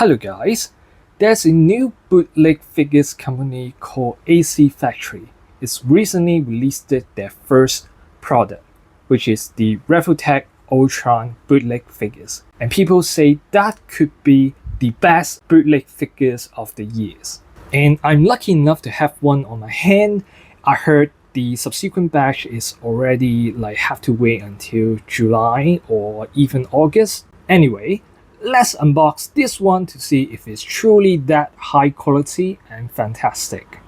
Hello guys, there's a new bootleg figures company called AC Factory. It's recently released their first product, which is the Revoltech Ultron Bootleg figures. And people say that could be the best bootleg figures of the years. And I'm lucky enough to have one on my hand. I heard the subsequent batch is already have to wait until July or even August. Anyway, let's unbox this one to see if it's truly that high quality and fantastic.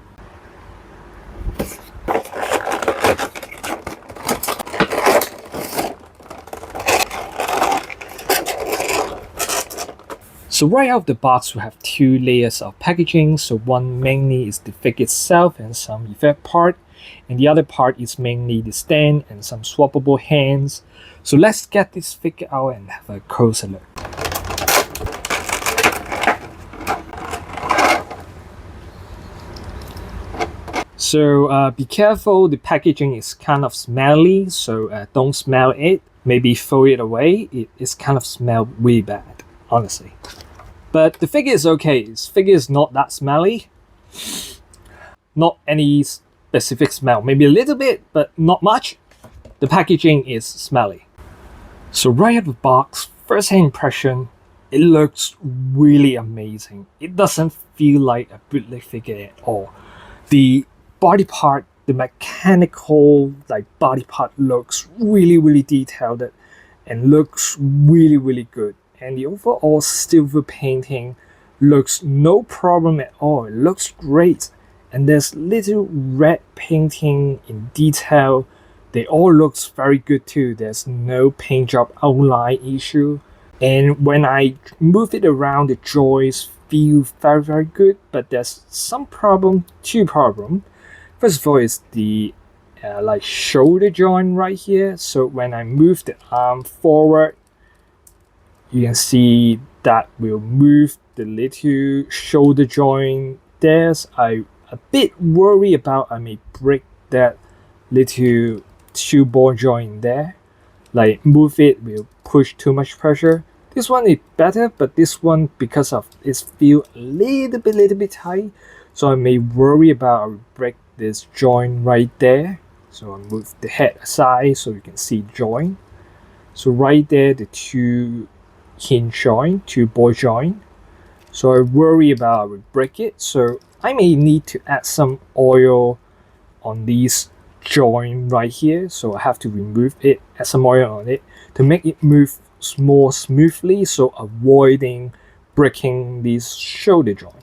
So right out of the box we have two layers of packaging. So one mainly is the figure itself and some effect part, and the other part is mainly the stand and some swappable hands. So let's get this figure out and have a closer look. So be careful, the packaging is kind of smelly, so don't smell it. Maybe throw it away. It is kind of smell really bad, honestly. But the figure is okay. This figure is not that smelly. Not any specific smell. Maybe a little bit, but not much. The packaging is smelly. So right out of the box, first hand impression, it looks really amazing. It doesn't feel like a bootleg figure at all. The body part, the mechanical body part looks really detailed and looks really good. And the overall silver painting looks no problem at all. It looks great. And there's little red painting in detail. They all looks very good too. There's no paint job outline issue. And when I move it around, the joints feel very good. But there's some problem, two problems. First of all is the shoulder joint right here. So when I move the arm forward, you can see that will move the little shoulder joint. I'm a bit worried about I may break that little two ball joint there. Move it will push too much pressure. This one is better, but this one, because of its feel a little bit tight, so I may worry about I will break this joint right there. So I move the head aside so you can see the joint. So right there, the two hinge joint, two ball joint. So I worry about I will break it. So I may need to add some oil on these joint right here. So I have to remove it, add some oil on it to make it move more smoothly, so avoiding breaking this shoulder joint.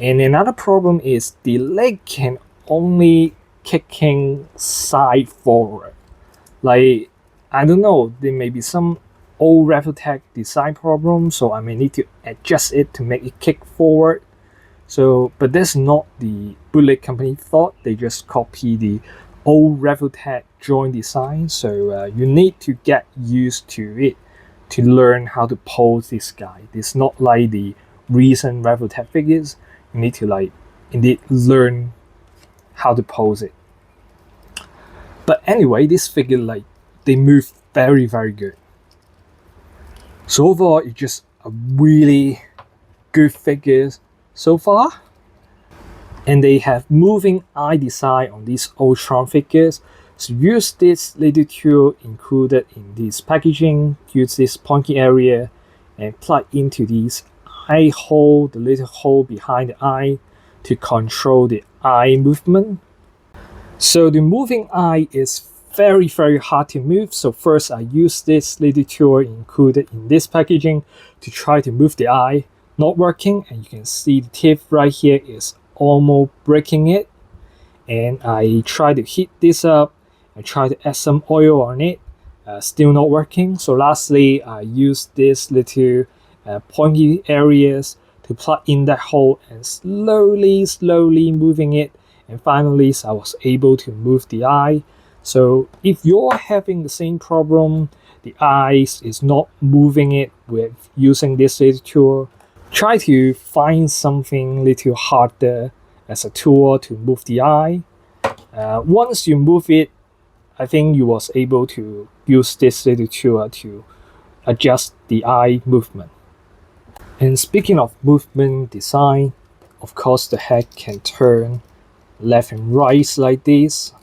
And another problem is the leg can only kicking side forward. I don't know, there may be some old Revoltech design problem, so I may need to adjust it to make it kick forward. So, but that's not the bootleg company thought. They just copy the old Revoltech joint design. So you need to get used to it to learn how to pose this guy. It's not like the recent Revoltech figures. You need to indeed learn how to pose it. But anyway, this figure they move very good. So overall, it's just a really good figure so far. And they have moving eye design on these Ultron figures. So use this little tool included in this packaging. Use this pointy area and plug into these eye hole, the little hole behind the eye, to control the eye movement. So the moving eye is very hard to move. So first I use this little tool included in this packaging to try to move the eye. Not working, and you can see the tip right here is almost breaking it. And I try to heat this up. I try to add some oil on it. Still not working. So lastly, I use this little pointy areas to plug in that hole and slowly moving it. And finally, I was able to move the eye. So if you're having the same problem, the eyes is not moving it with using this little tool, try to find something little harder as a tool to move the eye. Once you move it, I think you was able to use this little tool to adjust the eye movement. And speaking of movement design, of course the head can turn left and right like this.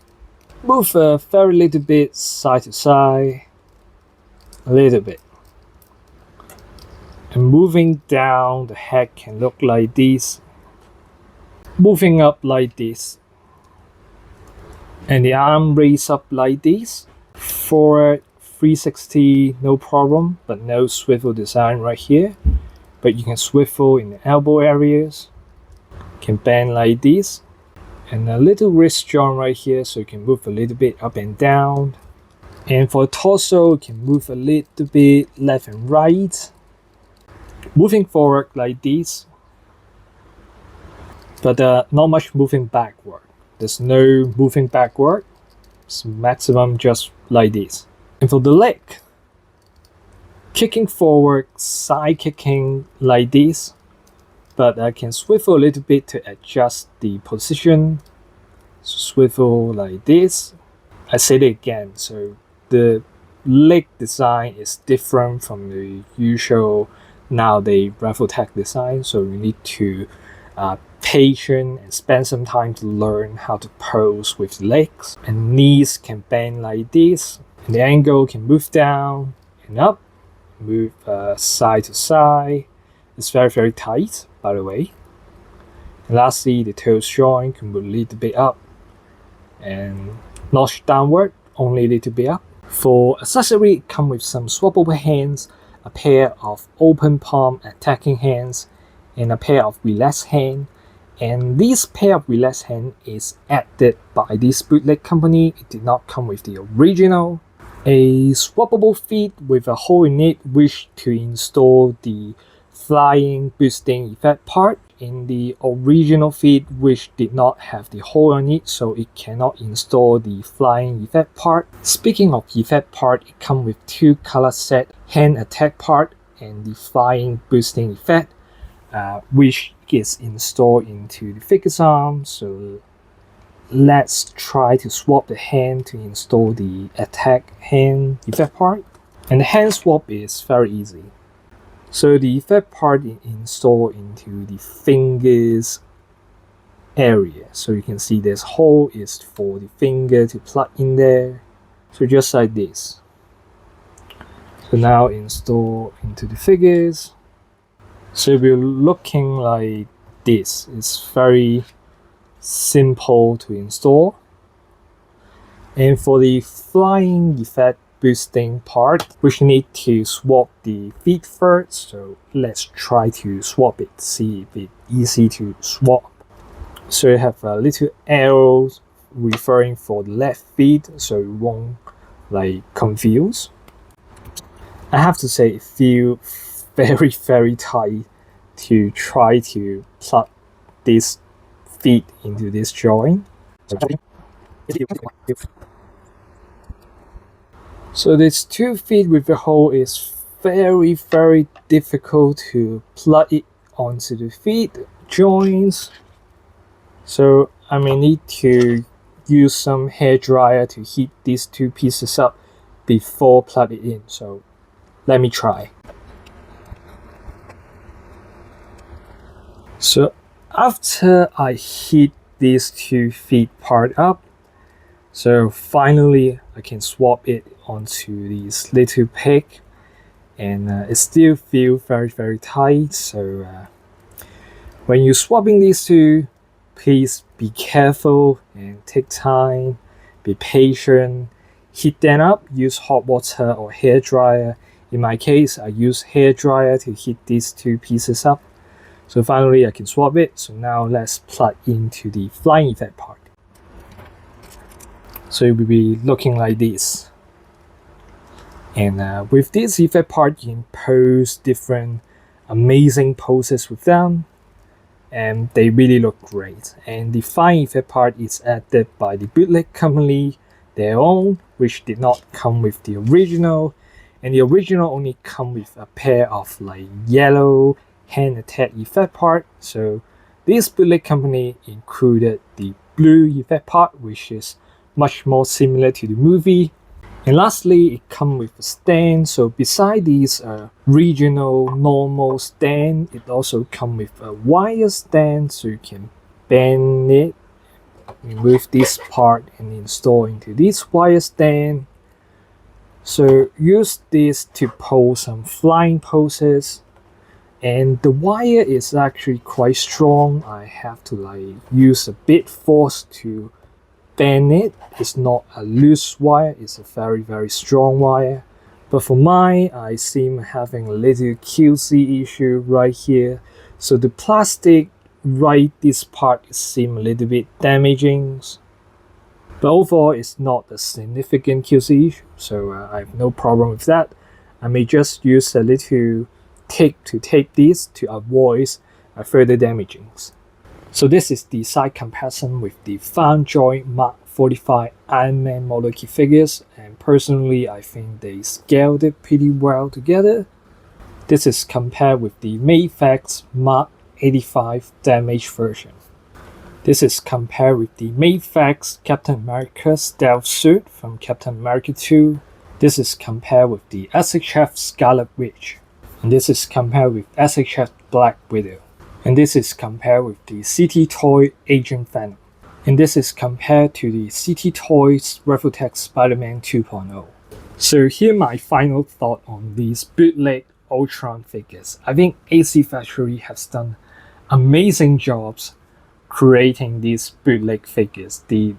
Move a very little bit side to side, a little bit. And moving down, the head can look like this. Moving up like this. And the arm raise up like this. Forward 360, no problem, but no swivel design right here. But you can swivel in the elbow areas. Can bend like this. And a little wrist joint right here, so you can move a little bit up and down. And for torso, you can move a little bit left and right. Moving forward like this. But not much moving backward. There's no moving backward. It's maximum just like this. And for the leg, kicking forward, side kicking like this. But I can swivel a little bit to adjust the position. Swivel like this. I said it again, so the leg design is different from the usual nowadays Revoltech design, so you need to patient and spend some time to learn how to pose with legs. And knees can bend like this, and the angle can move down and up, move side to side. It's very tight, by the way. And lastly, the toes joint can move a little bit up and notch downward, only a little bit up. For accessory, it comes with some swappable hands, a pair of open palm attacking hands, and a pair of relaxed hand. And this pair of relaxed hand is added by this bootleg company. It did not come with the original. A swappable feet with a hole in it, which to install the flying boosting effect part. In the original feet, which did not have the hole on it, so it cannot install the flying effect part. Speaking of effect part, it comes with two color set, hand attack part and the flying boosting effect, which is installed into the figure's arm. So let's try to swap the hand to install the attack hand effect part. And the hand swap is very easy. So the effect part is installed into the fingers area. So you can see this hole is for the finger to plug in there. So just like this. So now install into the figures. So we're looking like this. It's very simple to install. And for the flying effect boosting part, we need to swap the feet first. So let's try to swap it, see if it's easy to swap. So you have a little arrow referring for the left feet, so you won't like confuse. I have to say it feels very tight to try to plug this feet into this joint. So this 2 feet with the hole is very difficult to plug it onto the feet joints. So I may need to use some hair dryer to heat these 2 pieces up before plug it in. So let me try. So after I heat these 2 feet part up, so finally I can swap it onto this little peg, and it still feels very tight. So when you're swapping these two, please be careful and take time, be patient, heat them up, use hot water or hair dryer. In my case, I use hair dryer to heat these 2 pieces up. So finally I can swap it. So now let's plug into the flying effect part. So it will be looking like this. And with this effect part, you can pose different amazing poses with them, and they really look great. And the flying effect part is added by the bootleg company, their own, which did not come with the original. And the original only come with a pair of like yellow hand attack effect part. So this bootleg company included the blue effect part, which is much more similar to the movie. And lastly, it comes with a stand. So beside these regional normal stand, it also comes with a wire stand, so you can bend it, remove this part and install into this wire stand. So use this to pose some flying poses. And the wire is actually quite strong. I have to use a bit force to bend it. It's not a loose wire, it's a very strong wire. But for mine, I seem having a little QC issue right here. So the plastic right this part seem a little bit damaging. But overall, it's not a significant QC issue, so I have no problem with that. I may just use a little tape to tape this to avoid further damagings. So this is the side comparison with the Fan Joy Mark 45 Iron Man model kit figures, and personally I think they scaled it pretty well together. This is compared with the Mayfax Mark 85 damaged version. This is compared with the Mayfax Captain America Stealth Suit from Captain America 2. This is compared with the SHF Scarlet Witch. And this is compared with SHF Black Widow. And this is compared with the CT Toy Agent Venom. And this is compared to the CT Toys Revoltech Spider-Man 2.0. So here my final thought on these bootleg Ultron figures. I think AC Factory has done amazing jobs creating these bootleg figures. The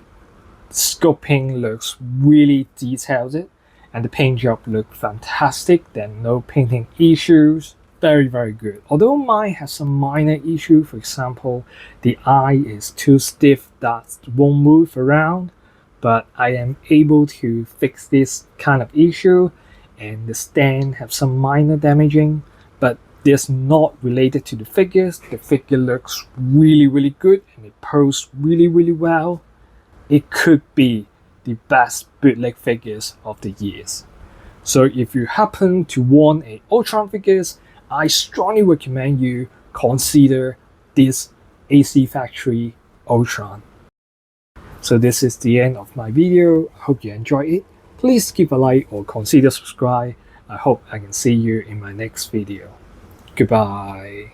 sculpting looks really detailed and the paint job looked fantastic. There are no painting issues. Very good. Although mine has some minor issue, for example, the eye is too stiff that won't move around, but I am able to fix this kind of issue, and the stand have some minor damaging, but this not related to the figures. The figure looks really good and it poses really well. It could be the best bootleg figures of the years. So if you happen to want a Ultron figures, I strongly recommend you consider this AC Factory Ultron. So this is the end of my video. I hope you enjoyed it. Please give a like or consider subscribe. I hope I can see you in my next video. Goodbye.